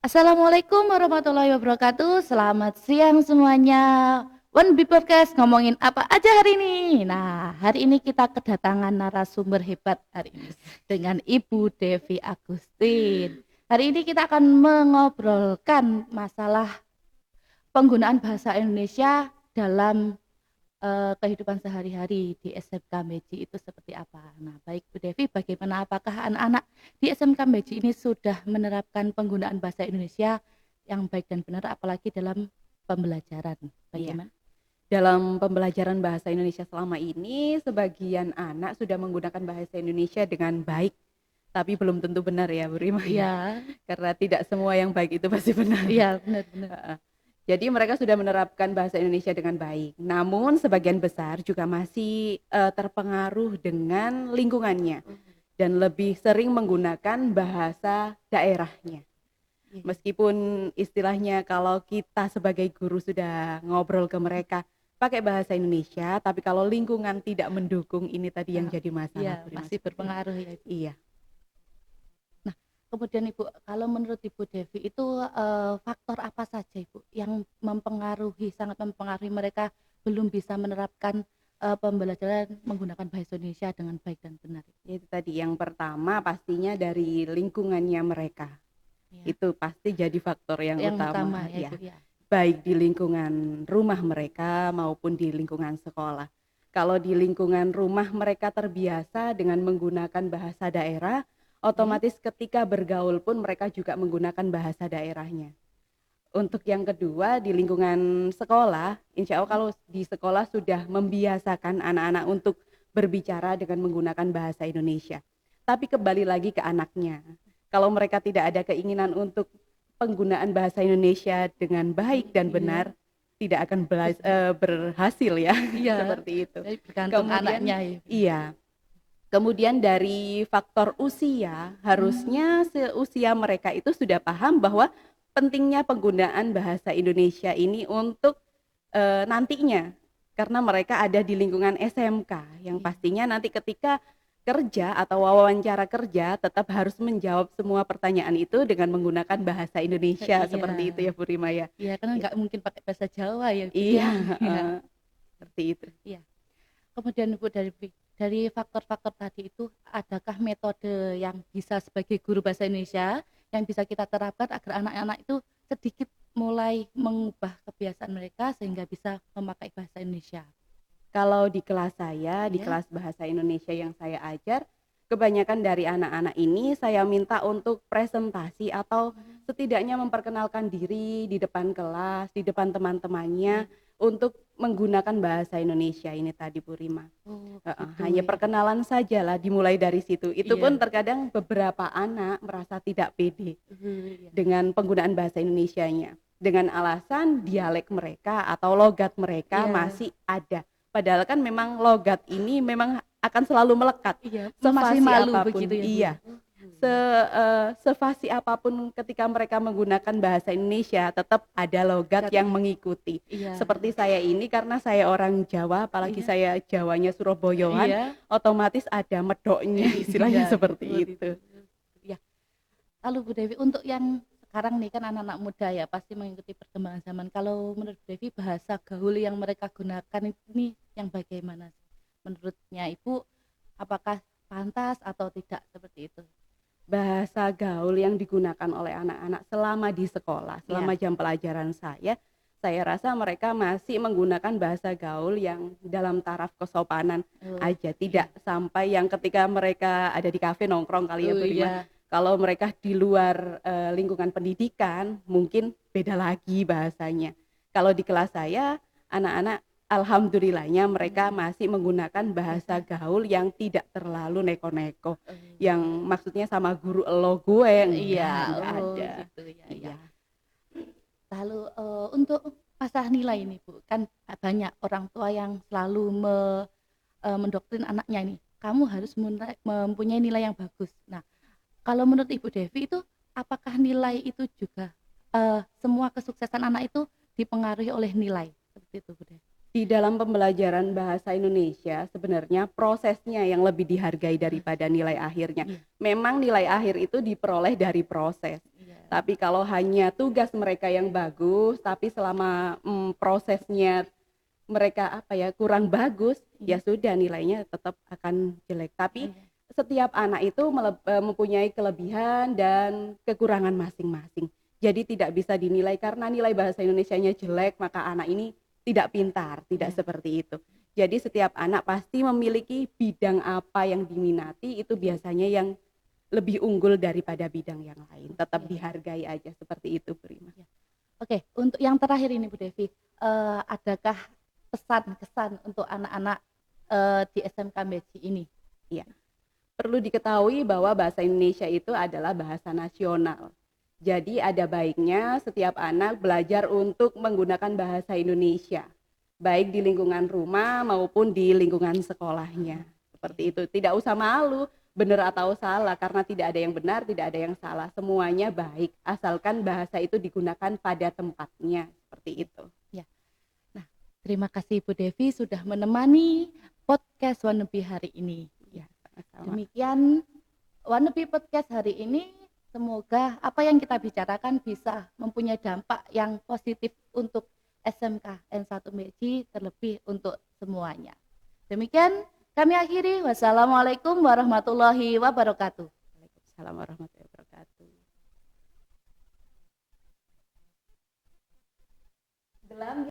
Assalamualaikum warahmatullahi wabarakatuh. Selamat siang semuanya. One Big Podcast ngomongin apa aja hari ini. Nah, hari ini kita kedatangan narasumber hebat hari ini dengan Ibu Devi Agustin. Hari ini kita akan mengobrolkan masalah penggunaan bahasa Indonesia dalam kehidupan sehari-hari di SMK Meji itu seperti apa. Nah, baik Bu Devi, bagaimana apakah anak-anak di SMK Meji ini sudah menerapkan penggunaan bahasa Indonesia yang baik dan benar, apalagi dalam pembelajaran? Iya, Bagaimana? dalam pembelajaran bahasa Indonesia selama ini, sebagian anak sudah menggunakan bahasa Indonesia dengan baik, tapi belum tentu benar ya, Bu Rima ya. Iya, Karena tidak semua yang baik itu pasti benar. iya benar-benar. Heeh. Jadi mereka sudah menerapkan bahasa Indonesia dengan baik. Namun sebagian besar juga masih terpengaruh dengan lingkungannya dan lebih sering menggunakan bahasa daerahnya. Iya, Meskipun istilahnya kalau kita sebagai guru sudah ngobrol ke mereka pakai bahasa Indonesia, tapi kalau lingkungan tidak mendukung, ini tadi yang jadi iya masalah, Bu Rima, masih seperti itu. berpengaruh ya. Iya. Nah, kemudian Ibu, kalau menurut Ibu Devi itu faktor apa saja Ibu yang sangat mempengaruhi mereka belum bisa menerapkan pembelajaran menggunakan bahasa Indonesia dengan baik dan benar? Itu tadi yang pertama pastinya dari lingkungannya mereka. Ya, Itu pasti jadi faktor yang yang utama utama ya ya. Ibu ya. Baik di lingkungan rumah mereka maupun di lingkungan sekolah. Kalau di lingkungan rumah mereka terbiasa dengan menggunakan bahasa daerah, Oke. otomatis ketika bergaul pun mereka juga menggunakan bahasa daerahnya. Untuk yang kedua di lingkungan sekolah, insya Allah kalau di sekolah sudah membiasakan anak-anak untuk berbicara dengan menggunakan bahasa Indonesia. Tapi kembali lagi ke anaknya. Kalau mereka tidak ada keinginan untuk penggunaan bahasa Indonesia dengan baik dan Iya, benar, tidak akan berhasil ya. iya, Seperti itu. jadi bergantung Kemudian anaknya ya. iya, kemudian dari faktor usia, harusnya seusia mereka itu sudah paham bahwa pentingnya penggunaan bahasa Indonesia ini untuk nantinya, karena mereka ada di lingkungan SMK yang Iya, pastinya nanti ketika kerja atau wawancara kerja tetap harus menjawab semua pertanyaan itu dengan menggunakan bahasa Indonesia, iya, seperti itu ya Bu Rima ya. iya kan nggak Gitu. mungkin pakai bahasa Jawa ya Ibu Iya, ya. Iya, seperti itu. iya. Kemudian Ibu dari faktor-faktor tadi itu adakah metode yang bisa sebagai guru bahasa Indonesia yang bisa kita terapkan agar anak-anak itu sedikit mulai mengubah kebiasaan mereka sehingga bisa memakai bahasa Indonesia? Kalau di kelas saya, di Iya. kelas bahasa Indonesia yang saya ajar, kebanyakan dari anak-anak ini saya minta untuk presentasi atau setidaknya memperkenalkan diri di depan kelas, di depan teman-temannya Iya. untuk menggunakan bahasa Indonesia ini tadi Bu Rima. Oh, Heeh, begitu hanya ya. perkenalan sajalah dimulai dari situ. Itu pun Iya. terkadang beberapa anak merasa tidak pede Iya. dengan penggunaan bahasa Indonesianya. Dengan alasan dialek mereka atau logat mereka Iya. masih ada. Padahal kan memang logat ini memang akan selalu melekat Iya, masih sefasih malu begitu apapun. ya, Bu? Iya, sefasih apapun ketika mereka menggunakan bahasa Indonesia tetap ada logat Gat yang mengikuti. iya. Seperti saya ini karena saya orang Jawa, apalagi Iya. saya Jawanya Surabayaan, Iya. otomatis ada medoknya istilahnya Iya, seperti seperti itu. itu. Iya. Lalu Bu Devi, untuk yang sekarang nih kan anak-anak muda ya pasti mengikuti perkembangan zaman. Kalau menurut Bu Devi bahasa gaul yang mereka gunakan ini yang bagaimana? Menurutnya Ibu, apakah pantas atau tidak seperti itu? Bahasa gaul yang digunakan oleh anak-anak selama di sekolah, selama Iya. jam pelajaran saya rasa mereka masih menggunakan bahasa gaul yang dalam taraf kesopanan Oh, aja, iya. tidak sampai yang ketika mereka ada di kafe nongkrong kali ya Oh Bu Rima. iya. Kalau mereka di luar lingkungan pendidikan mungkin beda lagi bahasanya. Kalau di kelas saya anak-anak alhamdulillahnya mereka masih menggunakan bahasa Bahasa gaul yang tidak terlalu neko-neko. oh, Yang maksudnya sama guru elo gue iya, enggak oh ada. gitu ya, ya. Iya. Lalu untuk masalah nilai ini Bu, kan banyak orang tua yang selalu mendoktrin anaknya ini, kamu harus mempunyai nilai yang bagus. Nah, kalau menurut Ibu Devi itu apakah nilai itu juga semua kesuksesan anak itu dipengaruhi oleh nilai? Seperti itu Bu Devi. Di dalam pembelajaran bahasa Indonesia sebenarnya prosesnya yang lebih dihargai daripada nilai akhirnya. Iya, Memang nilai akhir itu diperoleh dari proses. iya, Tapi kalau hanya tugas mereka yang bagus, tapi selama prosesnya mereka apa ya kurang bagus, ya iya, sudah nilainya tetap akan jelek. Tapi iya, setiap anak itu mempunyai kelebihan dan kekurangan masing-masing. Jadi tidak bisa dinilai karena nilai bahasa Indonesianya jelek maka anak ini tidak pintar, tidak iya, seperti itu. Jadi setiap anak pasti memiliki bidang apa yang diminati itu biasanya yang lebih unggul daripada bidang yang lain. Tetap iya, dihargai aja seperti itu, Prima. iya. Oke, untuk yang terakhir ini Bu Devi, adakah pesan-kesan untuk anak-anak di SMK Meji ini? Iya. Perlu diketahui bahwa bahasa Indonesia itu adalah bahasa nasional. Jadi ada baiknya setiap anak belajar untuk menggunakan bahasa Indonesia, baik di lingkungan rumah maupun di lingkungan sekolahnya. Seperti Oke, itu. Tidak usah malu benar atau salah karena tidak ada yang benar, tidak ada yang salah. Semuanya baik asalkan bahasa itu digunakan pada tempatnya. Seperti itu. ya. Nah, terima kasih Bu Devi sudah menemani podcast Wannabe hari ini. Ya, sama-sama. Demikian Wannabe podcast hari ini. Semoga apa yang kita bicarakan bisa mempunyai dampak yang positif untuk SMK N1 Meji, terlebih untuk semuanya. Demikian kami akhiri. Wassalamualaikum warahmatullahi wabarakatuh. Waalaikumsalam warahmatullahi wabarakatuh.